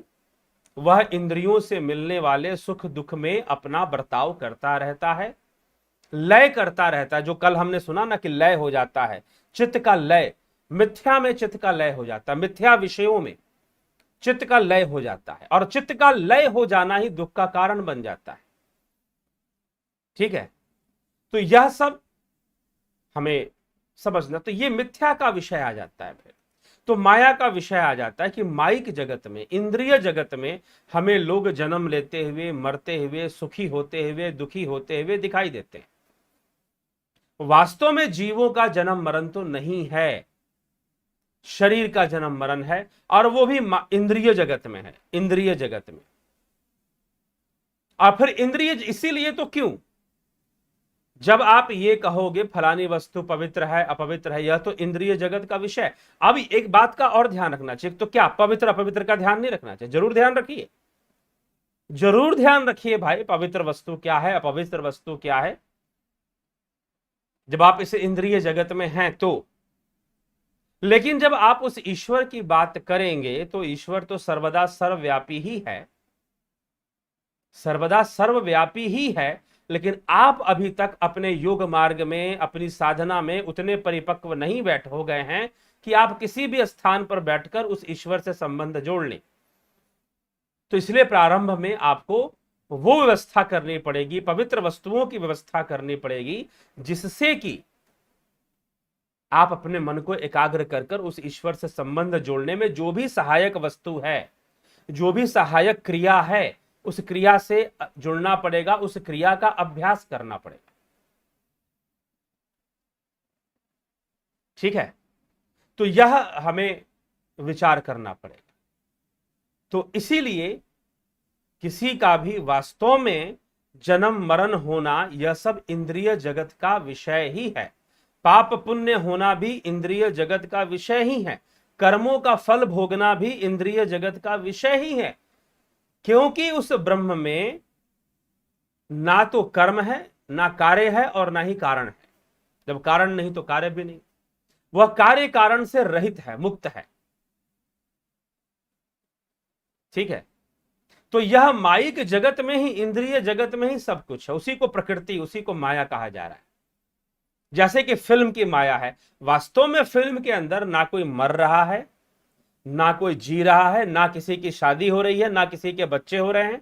वह इंद्रियों से मिलने वाले सुख दुख में अपना बर्ताव करता रहता है, लय करता रहता है। जो कल हमने सुना ना कि लय हो जाता है, चित्त का लय, मिथ्या में चित्त का लय हो जाता है, मिथ्या विषयों में चित्त का लय हो जाता है, और चित्त का लय हो जाना ही दुख का कारण बन जाता है। ठीक है, तो यह सब हमें समझना। तो ये मिथ्या का विषय आ जाता है। फिर तो माया का विषय आ जाता है कि माइक जगत में, इंद्रिय जगत में हमें लोग जन्म लेते हुए, मरते हुए, सुखी होते हुए, दुखी होते हुए दिखाई देते हैं। वास्तव में जीवों का जन्म मरण तो नहीं है, शरीर का जन्म मरण है, और वो भी इंद्रिय जगत में है, इंद्रिय जगत में। और फिर इंद्रिय इसीलिए तो क्यों, जब आप ये कहोगे फलानी वस्तु पवित्र है अपवित्र है, यह तो इंद्रिय जगत का विषय। अब एक बात का और ध्यान रखना चाहिए, तो क्या पवित्र अपवित्र का ध्यान नहीं रखना चाहिए? जरूर ध्यान रखिए, जरूर ध्यान रखिए भाई, पवित्र वस्तु क्या है, अपवित्र वस्तु क्या है, जब आप इस इंद्रिय जगत में हैं तो। लेकिन जब आप उस ईश्वर की बात करेंगे तो ईश्वर तो सर्वदा सर्वव्यापी ही है, सर्वदा सर्वव्यापी ही है। लेकिन आप अभी तक अपने योग मार्ग में, अपनी साधना में उतने परिपक्व नहीं बैठ हो गए हैं कि आप किसी भी स्थान पर बैठकर उस ईश्वर से संबंध जोड़ लें। तो इसलिए प्रारंभ में आपको वो व्यवस्था करनी पड़ेगी, पवित्र वस्तुओं की व्यवस्था करनी पड़ेगी, जिससे कि आप अपने मन को एकाग्र कर कर उस ईश्वर से संबंध जोड़ने में जो भी सहायक वस्तु है, जो भी सहायक क्रिया है, उस क्रिया से जुड़ना पड़ेगा, उस क्रिया का अभ्यास करना पड़ेगा। ठीक है, तो यह हमें विचार करना पड़ेगा। तो इसीलिए किसी का भी वास्तव में जन्म मरण होना, यह सब इंद्रिय जगत का विषय ही है। पाप पुण्य होना भी इंद्रिय जगत का विषय ही है। कर्मों का फल भोगना भी इंद्रिय जगत का विषय ही है, क्योंकि उस ब्रह्म में ना तो कर्म है, ना कार्य है, और ना ही कारण है। जब कारण नहीं तो कार्य भी नहीं, वह कार्य कारण से रहित है, मुक्त है। ठीक है, तो यह माइक जगत में ही, इंद्रिय जगत में ही सब कुछ है। उसी को प्रकृति, उसी को माया कहा जा रहा है। जैसे कि फिल्म की माया है, वास्तव में फिल्म के अंदर ना कोई मर रहा है, ना कोई जी रहा है, ना किसी की शादी हो रही है, ना किसी के बच्चे हो रहे हैं।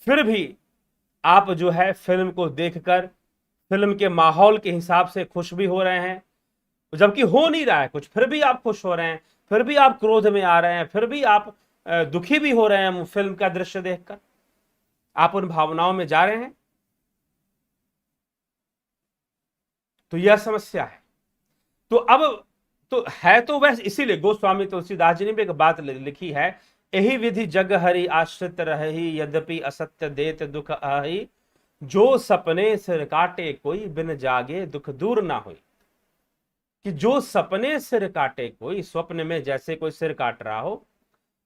फिर भी आप जो है फिल्म को देखकर फिल्म के माहौल के हिसाब से खुश भी हो रहे हैं, जबकि हो नहीं रहा है कुछ, फिर भी आप खुश हो रहे हैं, फिर भी आप क्रोध में आ रहे हैं, फिर भी आप दुखी भी हो रहे हैं फिल्म का दृश्य देखकर, आप उन भावनाओं में जा रहे हैं। तो यह समस्या है। तो अब तो है तो वैसे, इसीलिए गोस्वामी तुलसीदास जी ने भी एक बात लिखी है, यही विधि जग हरि आश्रित रही, यद्यपि असत्य देत दुख आही, जो सपने सिर काटे कोई, बिन जागे दुख दूर ना होई। कि जो सपने सिर काटे कोई, स्वप्न में जैसे कोई सिर काट रहा हो,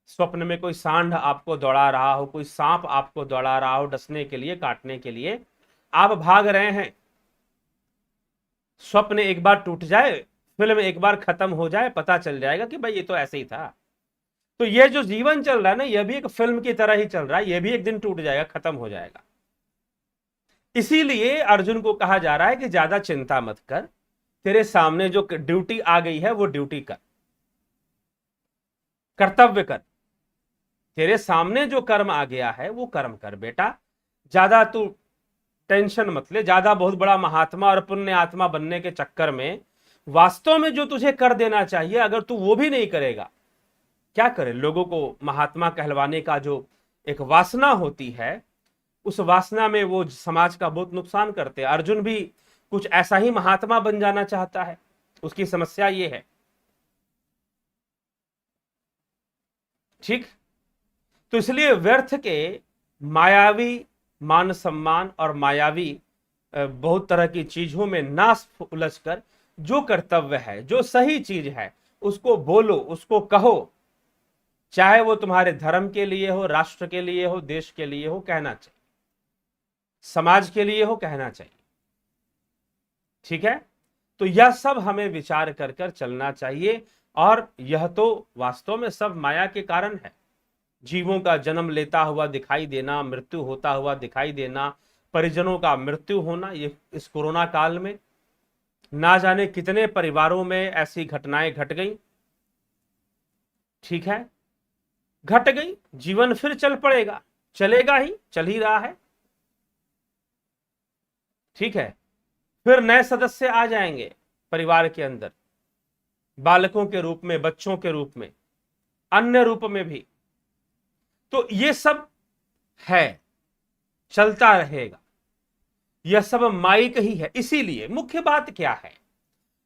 स्वप्न में कोई सांड आपको दौड़ा रहा हो, कोई सांप आपको दौड़ा रहा हो डसने के लिए, काटने के लिए, आप भाग रहे हैं। स्वप्न एक बार टूट जाए, फिल्म एक बार खत्म हो जाए, पता चल जाएगा कि भाई ये तो ऐसे ही था। तो ये जो जीवन चल रहा है ना, यह भी एक फिल्म की तरह ही चल रहा है, यह भी एक दिन टूट जाएगा, खत्म हो जाएगा। इसीलिए अर्जुन को कहा जा रहा है कि ज्यादा चिंता मत कर, तेरे सामने जो ड्यूटी आ गई है वो ड्यूटी कर, कर्तव्य कर। तेरे सामने जो कर्म आ गया है वो कर्म कर बेटा, ज्यादा तू टेंशन मत ले, ज्यादा बहुत बड़ा महात्मा और पुण्य आत्मा बनने के चक्कर में वास्तव में जो तुझे कर देना चाहिए अगर तू वो भी नहीं करेगा, क्या करे? लोगों को महात्मा कहलवाने का जो एक वासना होती है, उस वासना में वो समाज का बहुत नुकसान करते हैं। अर्जुन भी कुछ ऐसा ही महात्मा बन जाना चाहता है, उसकी समस्या ये है। ठीक, तो इसलिए व्यर्थ के मायावी मान सम्मान और मायावी बहुत तरह की चीजों में ना उलझकर जो कर्तव्य है, जो सही चीज है, उसको बोलो, उसको कहो, चाहे वो तुम्हारे धर्म के लिए हो, राष्ट्र के लिए हो, देश के लिए हो, कहना चाहिए, समाज के लिए हो, कहना चाहिए। ठीक है, तो यह सब हमें विचार कर कर चलना चाहिए। और यह तो वास्तव में सब माया के कारण है। जीवों का जन्म लेता हुआ दिखाई देना, मृत्यु होता हुआ दिखाई देना, परिजनों का मृत्यु होना, ये इस कोरोना काल में ना जाने कितने परिवारों में ऐसी घटनाएं घट गई। ठीक है, घट गई, जीवन फिर चल पड़ेगा, चलेगा ही, चल ही रहा है। ठीक है, फिर नए सदस्य आ जाएंगे परिवार के अंदर, बालकों के रूप में, बच्चों के रूप में, अन्य रूप में भी। तो ये सब है, चलता रहेगा, यह सब माइक ही है। इसीलिए मुख्य बात क्या है?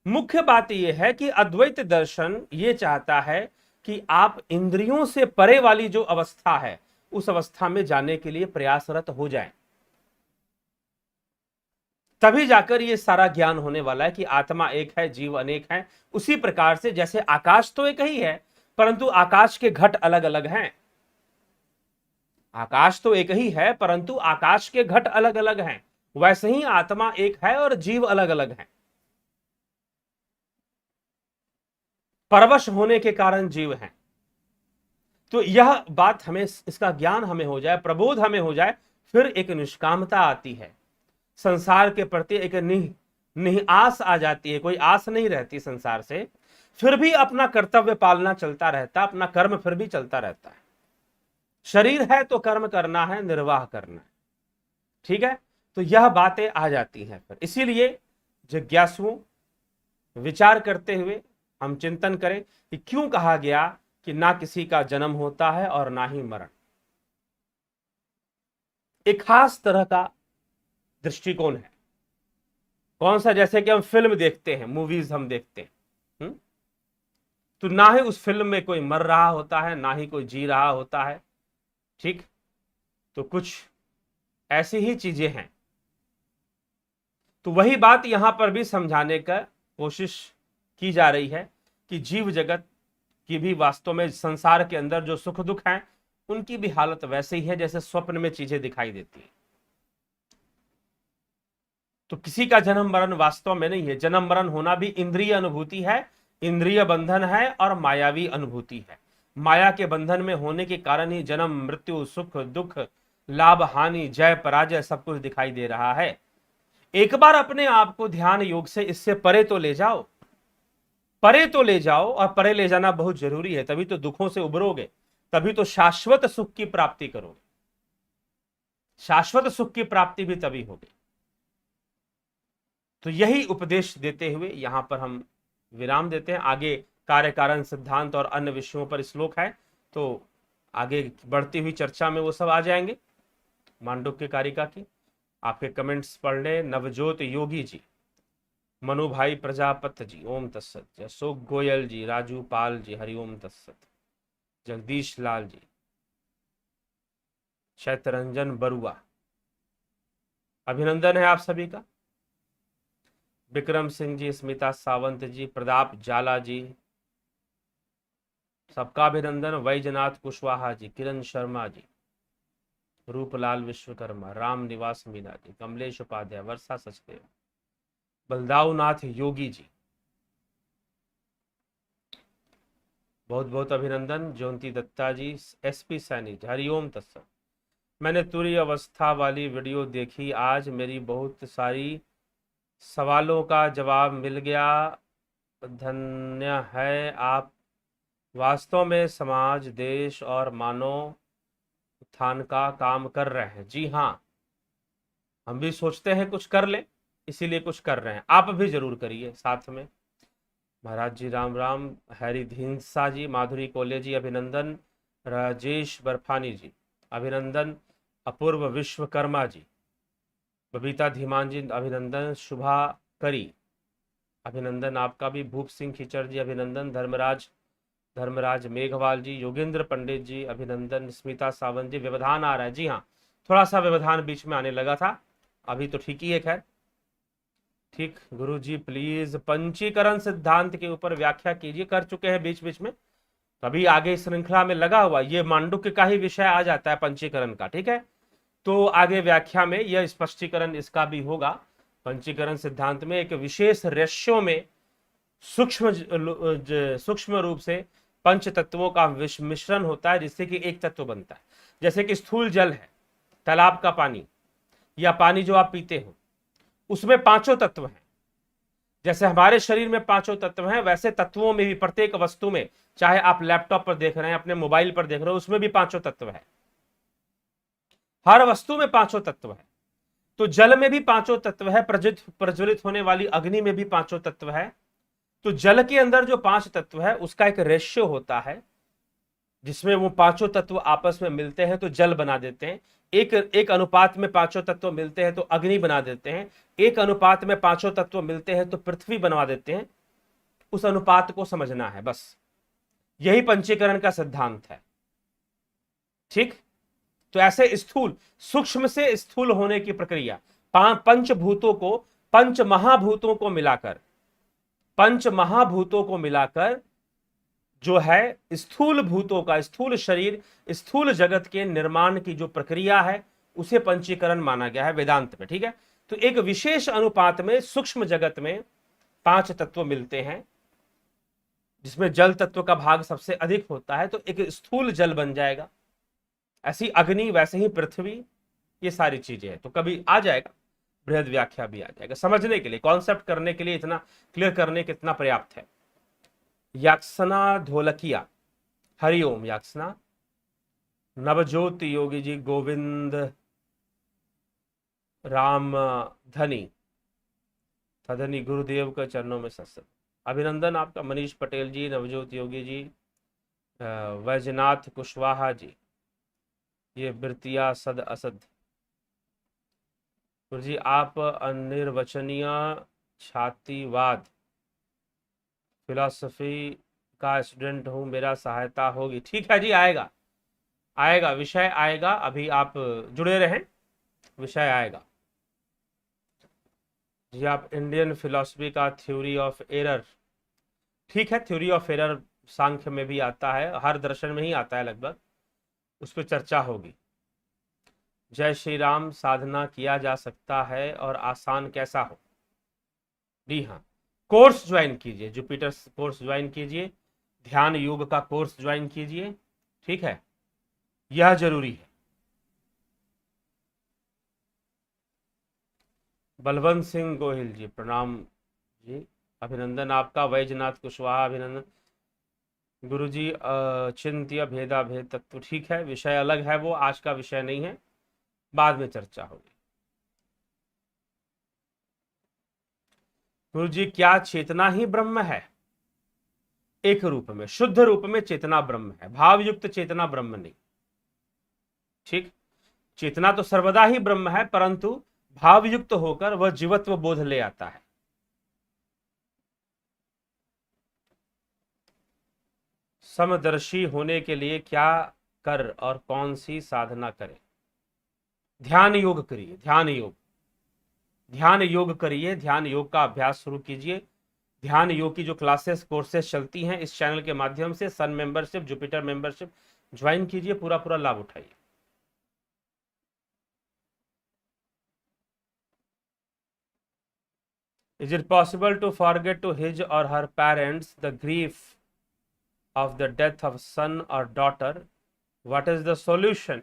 मुख्य बात यह है कि अद्वैत दर्शन ये चाहता है कि आप इंद्रियों से परे वाली जो अवस्था है, उस अवस्था में जाने के लिए प्रयासरत हो जाएं। तभी जाकर ये सारा ज्ञान होने वाला है कि आत्मा एक है, जीव अनेक है। उसी प्रकार से जैसे आकाश तो एक ही है, परंतु आकाश के घट अलग अलग हैं। आकाश तो एक ही है, परंतु आकाश के घट अलग अलग हैं। वैसे ही आत्मा एक है और जीव अलग अलग हैं। परवश होने के कारण जीव हैं। तो यह बात हमें, इसका ज्ञान हमें हो जाए, प्रबोध हमें हो जाए, फिर एक निष्कामता आती है, संसार के प्रति एक आस आ जाती है। कोई आस नहीं रहती संसार से, फिर भी अपना कर्तव्य पालना चलता रहता, अपना कर्म फिर भी चलता रहता है। शरीर है तो कर्म करना है, निर्वाह करना है। ठीक है, तो यह बातें आ जाती हैं फिर। इसीलिए जिज्ञासुओं, विचार करते हुए हम चिंतन करें कि क्यों कहा गया कि ना किसी का जन्म होता है और ना ही मरण। एक खास तरह का दृष्टिकोण है। कौन सा? जैसे कि हम फिल्म देखते हैं, मूवीज हम देखते हैं, तो ना ही उस फिल्म में कोई मर रहा होता है, ना ही कोई जी रहा होता है। ठीक, तो कुछ ऐसी ही चीजें हैं। तो वही बात यहां पर भी समझाने का कोशिश की जा रही है कि जीव जगत की भी वास्तव में संसार के अंदर जो सुख दुख हैं, उनकी भी हालत वैसे ही है जैसे स्वप्न में चीजें दिखाई देती है। तो किसी का जन्म मरण वास्तव में नहीं है। जन्म मरण होना भी इंद्रिय अनुभूति है, इंद्रिय बंधन है और मायावी अनुभूति है। माया के बंधन में होने के कारण ही जन्म मृत्यु, सुख दुख, लाभ हानि, जय पराजय सब कुछ दिखाई दे रहा है। एक बार अपने आप को ध्यान योग से इससे परे तो ले जाओ, परे तो ले जाओ, और परे ले जाना बहुत जरूरी है। तभी तो दुखों से उबरोगे, तभी तो शाश्वत सुख की प्राप्ति करोगे। शाश्वत सुख की प्राप्ति भी तभी होगी। तो यही उपदेश देते हुए यहां पर हम विराम देते हैं। आगे कार्य कारण सिद्धांत और अन्य विषयों पर श्लोक है, तो आगे बढ़ती हुई चर्चा में वो सब आ जाएंगे। मांडुक्य कारिका की आपके कमेंट्स पढ़ ले। नवजोत योगी जी, मनु भाई प्रजापत जी, ओम तत्सत। अशोक गोयल जी, राजू पाल जी, हरिओम तत्सत। जगदीश लाल जी, चैतरंजन बरुआ, अभिनंदन है आप सभी का। विक्रम सिंह जी, स्मिता सावंत जी, प्रताप जाला जी, सबका अभिनंदन। वैजनाथ कुशवाहा जी, किरण शर्मा जी, रूपलाल विश्वकर्मा, राम निवास मीना जी, कमलेश उपाध्याय, वर्षा सचदेव, बलदाऊनाथ योगी जी, बहुत बहुत अभिनंदन। ज्योति दत्ता जी, एसपी सैनी, हरिओम तत्सत। मैंने तुरीय अवस्था वाली वीडियो देखी आज, मेरी बहुत सारी सवालों का जवाब मिल गया। धन्य है आप, वास्तव में समाज, देश और मानव उत्थान का काम कर रहे हैं। जी हाँ, हम भी सोचते हैं कुछ कर ले, इसीलिए कुछ कर रहे हैं। आप भी जरूर करिए साथ में। महाराज जी राम राम। हैरी धिंसा जी, माधुरी कोले जी अभिनंदन। राजेश बर्फानी जी अभिनंदन। अपूर्व विश्वकर्मा जी, बबीता धीमान जी अभिनंदन। शुभा करी अभिनंदन आपका भी। भूप सिंह खिचर जी अभिनंदन। धर्मराज मेघवाल जी, योगेंद्र पंडित जी अभिनंदन। स्मिता सावंत जी, व्यवधान आ रहा है। जी हाँ, थोड़ा सा व्यवधान बीच में आने लगा था, अभी तो ठीक ही है। खैर ठीक। गुरु जी प्लीज पंचीकरण सिद्धांत के ऊपर व्याख्या कीजिए। कर चुके हैं बीच बीच में, तभी आगे श्रृंखला में लगा हुआ। ये मांडुक्य का ही विषय आ जाता है पंचीकरण का, ठीक है। तो आगे व्याख्या में यह स्पष्टीकरण इसका भी होगा। पंचीकरण सिद्धांत में एक विशेष रेश्यो में सूक्ष्म रूप से पंच तत्वों का मिश्रण होता है, जिससे कि एक तत्व बनता है। जैसे कि स्थूल जल है, तालाब का पानी या पानी जो आप पीते हो, उसमें पांचों तत्व हैं। जैसे हमारे शरीर में पांचों तत्व हैं, वैसे तत्वों में भी, प्रत्येक वस्तु में, चाहे आप लैपटॉप पर देख रहे हैं, अपने मोबाइल पर देख रहे हो, उसमें भी पांचों तत्व है। हर वस्तु में पांचों तत्व है। तो जल में भी पांचों तत्व है, प्रज्वलित होने वाली अग्नि में भी पांचों तत्व है। तो जल के अंदर जो पांच तत्व है, उसका एक रेशियो होता है, जिसमें वो पांचों तत्व आपस में मिलते हैं तो जल बना देते हैं। एक अनुपात में पांचों तत्व मिलते हैं तो अग्नि बना देते हैं। एक अनुपात में पांचों तत्व मिलते हैं तो पृथ्वी बनवा देते हैं। उस अनुपात को समझना है बस, यही पंचीकरण का सिद्धांत है। ठीक। तो ऐसे स्थूल, सूक्ष्म से स्थूल होने की प्रक्रिया, पंचभूतों को, पंच महाभूतों को मिलाकर, पंच महाभूतों को मिलाकर जो है स्थूल भूतों का, स्थूल शरीर, स्थूल जगत के निर्माण की जो प्रक्रिया है, उसे पंचीकरण माना गया है वेदांत में। ठीक है। तो एक विशेष अनुपात में सूक्ष्म जगत में पांच तत्व मिलते हैं, जिसमें जल तत्व का भाग सबसे अधिक होता है, तो एक स्थूल जल बन जाएगा। ऐसी अग्नि, वैसे ही पृथ्वी, ये सारी चीजें हैं। तो कभी आ जाएगा, बृहद व्याख्या भी आ जाएगा, समझने के लिए, कॉन्सेप्ट करने के लिए, इतना क्लियर करने के इतना पर्याप्त है। याक्सना ढोलकिया, हरिओम याक्सना। नवज्योति योगी जी, गोविंद राम धनी, धनी गुरुदेव के चरणों में सत्संग। अभिनंदन आपका। मनीष पटेल जी, नवज्योति योगी जी, वैजनाथ कुशवाहा जी, ये वृत्तिया सद असद। गुरु जी आप अनिर्वचनीय छातीवाद फिलॉसफी का स्टूडेंट हूं, मेरा सहायता होगी। ठीक है जी, आएगा आएगा विषय आएगा, अभी आप जुड़े रहें, विषय आएगा जी। आप इंडियन फिलॉसफी का थ्योरी ऑफ एरर, ठीक है, थ्योरी ऑफ एरर सांख्य में भी आता है, हर दर्शन में ही आता है लगभग, उस पर चर्चा होगी। जय श्री राम। साधना किया जा सकता है और आसान कैसा हो? जी हाँ, कोर्स ज्वाइन कीजिए, जुपिटर कोर्स ज्वाइन कीजिए, ध्यान योग का कोर्स ज्वाइन कीजिए। ठीक है, यह जरूरी है। बलवंत सिंह गोहिल जी प्रणाम जी, अभिनंदन आपका। वैजनाथ कुशवाहा अभिनंदन। गुरु जी चिंत्य भेदा भेद तत्व, ठीक है, विषय अलग है, वो आज का विषय नहीं है, बाद में चर्चा होगी। गुरु जी क्या चेतना ही ब्रह्म है? एक रूप में, शुद्ध रूप में चेतना ब्रह्म है, भावयुक्त चेतना ब्रह्म नहीं। ठीक। चेतना तो सर्वदा ही ब्रह्म है, परंतु भावयुक्त होकर वह जीवत्व बोध ले आता है। समदर्शी होने के लिए क्या कर और कौन सी साधना करें? ध्यान योग करिए, ध्यान योग, ध्यान योग करिए, ध्यान योग का अभ्यास शुरू कीजिए। ध्यान योग की जो क्लासेस, कोर्सेस चलती हैं इस चैनल के माध्यम से, सन मेंबरशिप, जुपिटर मेंबरशिप ज्वाइन कीजिए, पूरा पूरा लाभ उठाइए। Is it possible to forget to his or her parents the grief of the death of son or daughter? What is the solution?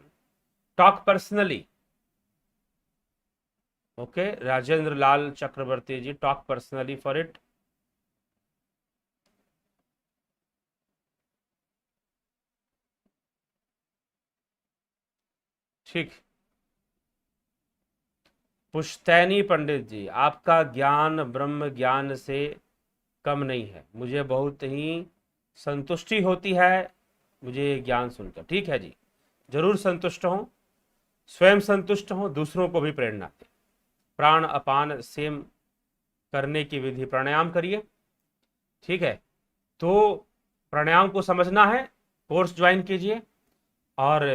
Talk personally. Okay, Rajendra Lal Chakrabarti ji, talk personally for it. ठीक। पुश्तैनी पंडित जी, आपका ज्ञान ब्रह्म ज्ञान से कम नहीं है। मुझे बहुत ही संतुष्टि होती है मुझे ज्ञान सुनकर। ठीक है जी, जरूर संतुष्ट हों, स्वयं संतुष्ट हों, दूसरों को भी प्रेरणा दें। प्राण अपान सेम करने की विधि, प्राणायाम करिए। ठीक है, तो प्राणायाम को समझना है, कोर्स ज्वाइन कीजिए और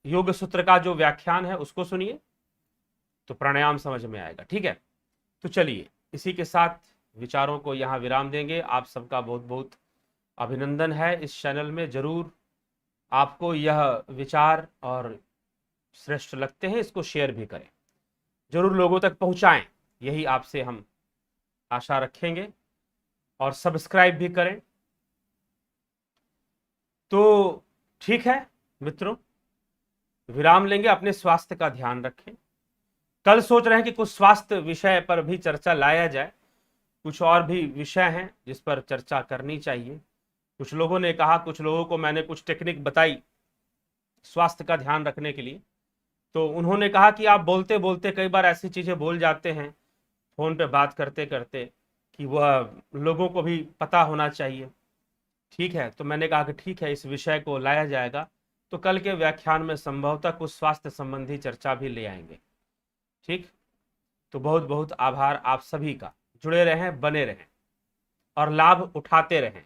योग सूत्र का जो व्याख्यान है उसको सुनिए, तो प्राणायाम समझ में आएगा। ठीक है, तो चलिए इसी के साथ विचारों को यहाँ विराम देंगे। आप सबका बहुत बहुत अभिनंदन है इस चैनल में। जरूर आपको यह विचार और श्रेष्ठ लगते हैं, इसको शेयर भी करें, जरूर लोगों तक पहुंचाएं, यही आपसे हम आशा रखेंगे। और सब्सक्राइब भी करें। तो ठीक है मित्रों, विराम लेंगे, अपने स्वास्थ्य का ध्यान रखें। कल सोच रहे हैं कि कुछ स्वास्थ्य विषय पर भी चर्चा लाया जाए, कुछ और भी विषय हैं जिस पर चर्चा करनी चाहिए। कुछ लोगों ने कहा, कुछ लोगों को मैंने कुछ टेक्निक बताई स्वास्थ्य का ध्यान रखने के लिए, तो उन्होंने कहा कि आप बोलते बोलते कई बार ऐसी चीजें बोल जाते हैं फोन पे बात करते करते कि वह लोगों को भी पता होना चाहिए। ठीक है, तो मैंने कहा कि ठीक है, इस विषय को लाया जाएगा, तो कल के व्याख्यान में संभवतः कुछ स्वास्थ्य संबंधी चर्चा भी ले आएंगे। ठीक, तो बहुत बहुत आभार आप सभी का। जुड़े रहें, बने रहें और लाभ उठाते रहें।